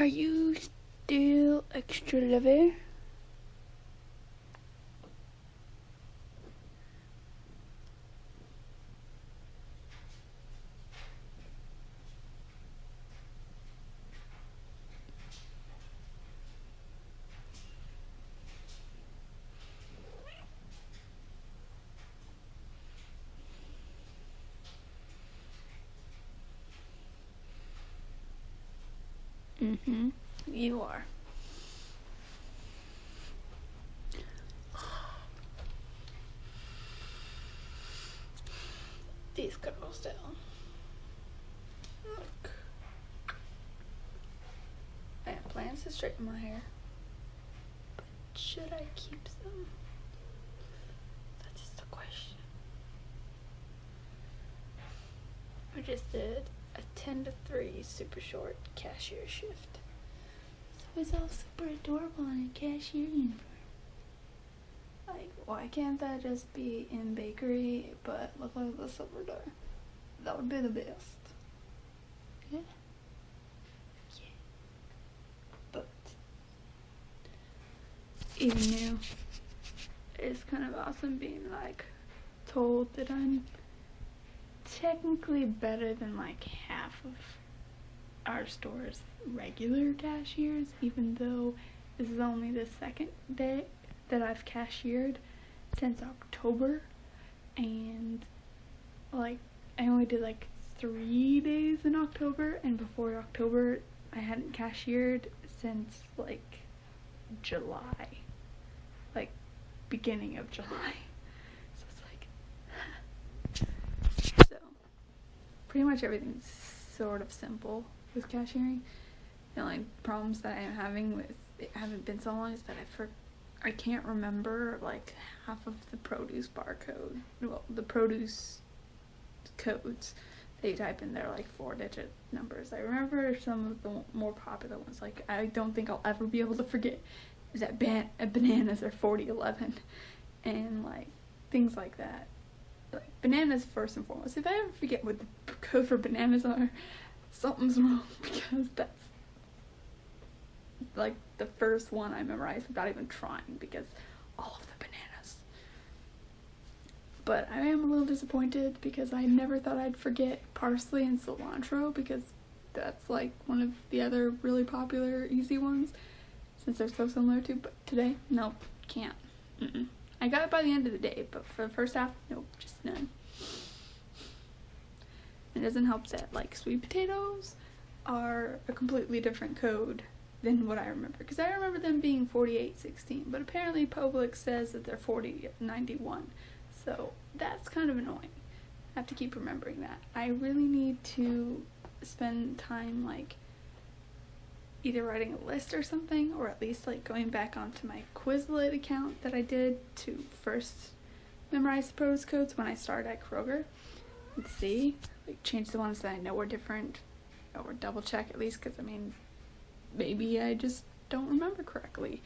Are you still extra lover? Mm-hmm. You are. These girls down. Look. I have plans to straighten my hair. But should I keep them? That is the question. I just did a 10 to 3 super short cashier shift. So it's all super adorable in a cashier uniform. Like, why can't that just be in bakery but look like the silver door? That would be the best. Yeah. Yeah. But even new, it's kind of awesome being like told that I'm technically better than like half of our store's regular cashiers, even though this is only the second day that I've cashiered since October, and like I only did like 3 days in October, and before October I hadn't cashiered since like July, like beginning of July. So it's like so pretty much everything's sort of simple with cashiering. The only problems that I am having with it haven't been so long is that I can't remember like half of the produce barcode. Well, the produce codes that you type in, they're like 4-digit numbers. I remember some of the more popular ones. Like, I don't think I'll ever be able to forget that bananas are 4011 and like things like that. Like, bananas first and foremost. If I ever forget what the code for bananas are, something's wrong, because that's like the first one I memorized without even trying, because all of the bananas. But I am a little disappointed because I never thought I'd forget parsley and cilantro, because that's like one of the other really popular easy ones since they're so similar to. But today, nope, can't. I got it by the end of the day, but for the first half, nope, just none. It doesn't help that like sweet potatoes are a completely different code than what I remember, because I remember them being 4816, but apparently Publix says that they're 4091, so that's kind of annoying. I have to keep remembering that. I really need to spend time like either writing a list or something, or at least like going back onto my Quizlet account that I did to first memorize the produce codes when I started at Kroger, and see, like, change the ones that I know were different, or double check at least, because I mean, maybe I just don't remember correctly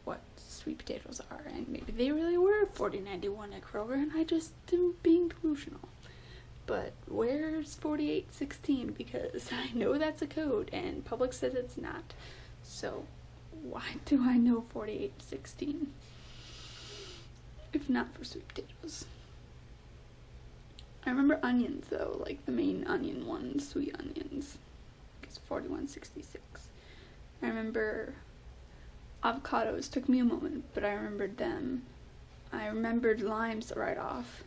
what sweet potatoes are, and maybe they really were 4091 at Kroger and I just am being delusional. But where's 4816? Because I know that's a code and Publix says it's not. So why do I know 4816? If not for sweet potatoes. I remember onions though, like the main onion ones, sweet onions. It's 4166. I remember avocados, took me a moment, but I remembered them. I remembered limes right off,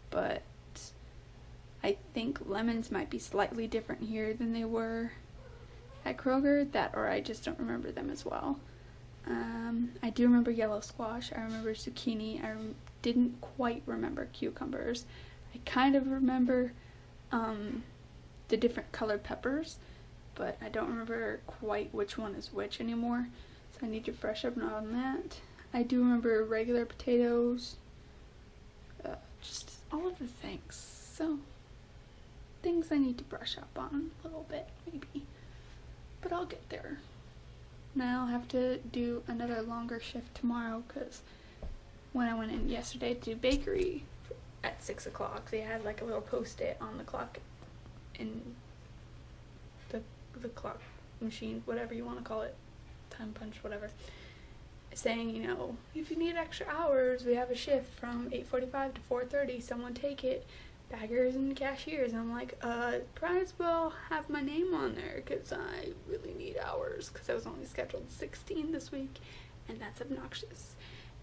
but I think lemons might be slightly different here than they were at Kroger, that or I just don't remember them as well. I do remember yellow squash, I remember zucchini, I didn't quite remember cucumbers. I kind of remember the different colored peppers, but I don't remember quite which one is which anymore, so I need to fresh up on that. I do remember regular potatoes, just all of the things, so things I need to brush up on a little bit maybe, but I'll get there. Now I'll have to do another longer shift tomorrow, because when I went in yesterday to do bakery at 6 o'clock, they had like a little post-it on the clock in the clock machine, whatever you want to call it, time punch, whatever, saying, you know, if you need extra hours, we have a shift from 8:45 to 4:30, someone take it, baggers and cashiers. And I'm like, might as well have my name on there, because I really need hours, because I was only scheduled 16 this week, and that's obnoxious.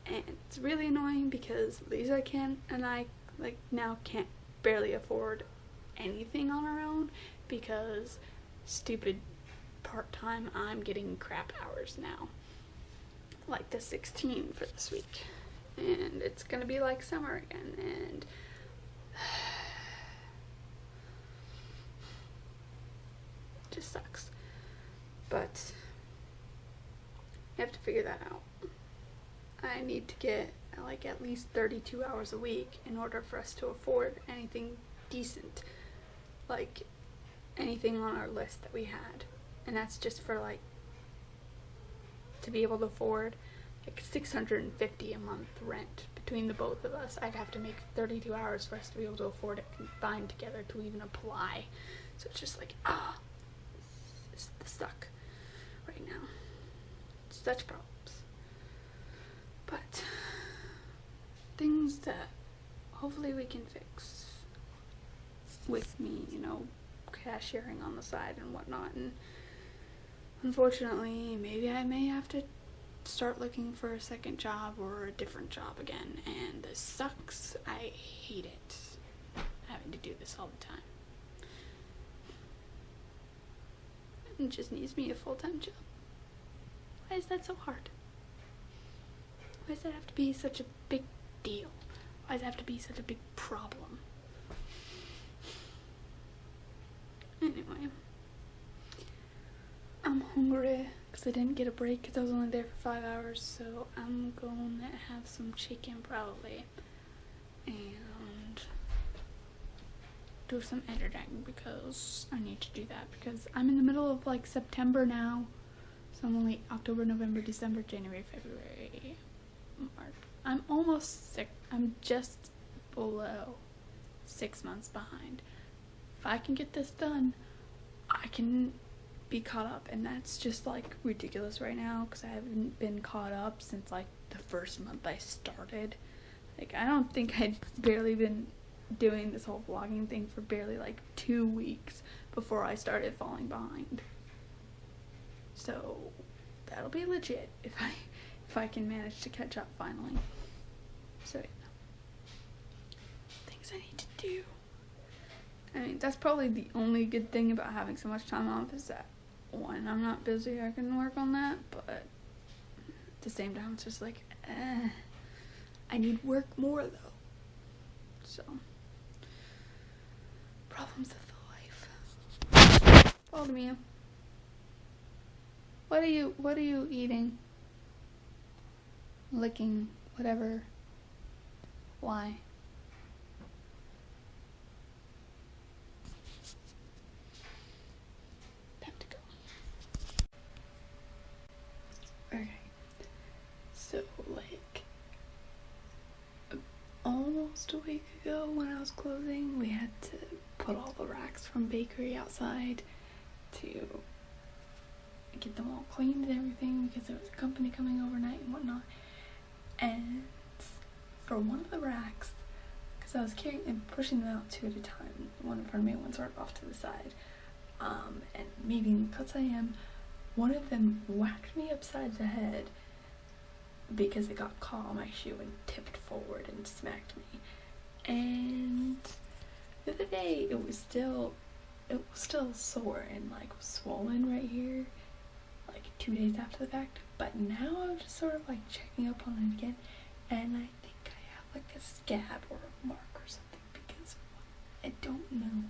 And it's really annoying, because Lisa and I like now can't barely afford anything on our own, because stupid part-time, I'm getting crap hours now, like the 16 for this week, and it's gonna be like summer again, and it just sucks. But you have to figure that out. I need to get like at least 32 hours a week in order for us to afford anything decent, like anything on our list that we had. And that's just for like to be able to afford like $650 a month rent between the both of us. I'd have to make 32 hours for us to be able to afford it combined together to even apply. So it's just like, it's stuck right now. Such problems. But things that hopefully we can fix with me, you know, cashiering on the side and whatnot. And unfortunately, maybe I may have to start looking for a second job or a different job again, and this sucks. I hate it, having to do this all the time. It just needs me a full-time job. Why is that so hard? Why does that have to be such a big deal? Why does it have to be such a big problem? Anyway, I'm hungry because I didn't get a break because I was only there for 5 hours, so I'm going to have some chicken probably and do some editing because I need to do that, because I'm in the middle of like September now, so I'm only October, November, December, January, February, March. I'm almost sick. I'm just below 6 months behind. If I can get this done, I can be caught up, and that's just like ridiculous right now because I haven't been caught up since like the first month I started. Like, I don't think I'd barely been doing this whole vlogging thing for barely like 2 weeks before I started falling behind. So that'll be legit if I can manage to catch up finally. So yeah. Things I need to do. I mean, that's probably the only good thing about having so much time off, is that when I'm not busy, I can work on that, but at the same time, it's just like, I need work more, though. So, problems of the life. Follow me. What are you eating? Licking, whatever. Why? Okay, so like almost a week ago when I was closing, we had to put all the racks from bakery outside to get them all cleaned and everything, because there was a company coming overnight and whatnot. And for one of the racks, because I was carrying and pushing them out 2 at a time, one in front of me, one sort of off to the side, and maybe because I am, one of them whacked me upside the head because it got caught on my shoe and tipped forward and smacked me. And the other day it was still sore and like was swollen right here, like 2 days after the fact. But now I'm just sort of like checking up on it again, and I think I have like a scab or a mark or something, because I don't know.